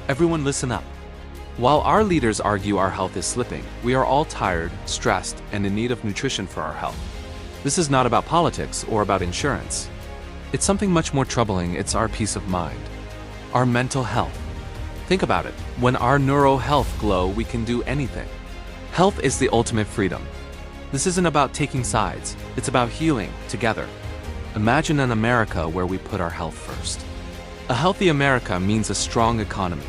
Everyone listen up. While our leaders argue our health is slipping, we are all tired, stressed, and in need of nutrition for our health. This is not about politics or about insurance. It's something much more troubling. It's our peace of mind. Our mental health. Think about it. When our neuro health glow, we can do anything. Health is the ultimate freedom. This isn't about taking sides. It's about healing together. Imagine an America where we put our health first. A healthy America means a strong economy.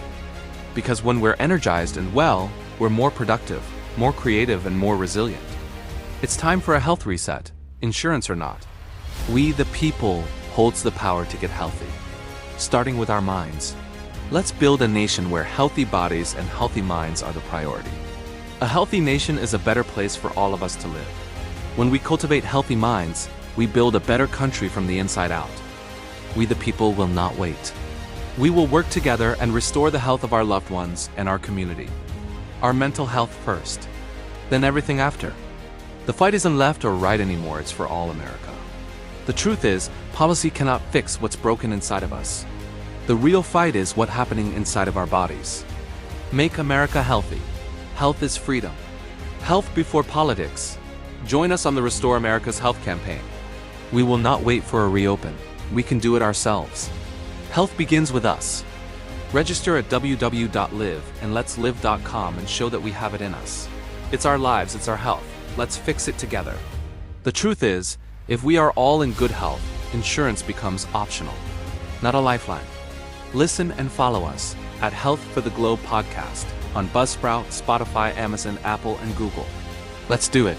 Because when we're energized and well, we're more productive, more creative, and more resilient. It's time for a health reset, insurance or not. We, the people, holds the power to get healthy. Starting with our minds. Let's build a nation where healthy bodies and healthy minds are the priority. A healthy nation is a better place for all of us to live. When we cultivate healthy minds, we build a better country from the inside out. We, the people, will not wait. We will work together and restore the health of our loved ones and our community. Our mental health first, then everything after. The fight isn't left or right anymore, it's for all America. The truth is, policy cannot fix what's broken inside of us. The real fight is what's happening inside of our bodies. Make America healthy. Health is freedom. Health before politics. Join us on the Restore America's Health campaign. We will not wait for a reopen. We can do it ourselves. Health begins with us. Register at www.liveandletslive.com and show that we have it in us. It's our lives, it's our health. Let's fix it together. The truth is, if we are all in good health, insurance becomes optional, not a lifeline. Listen and follow us at Health for the Globe podcast on Buzzsprout, Spotify, Amazon, Apple, and Google. Let's do it.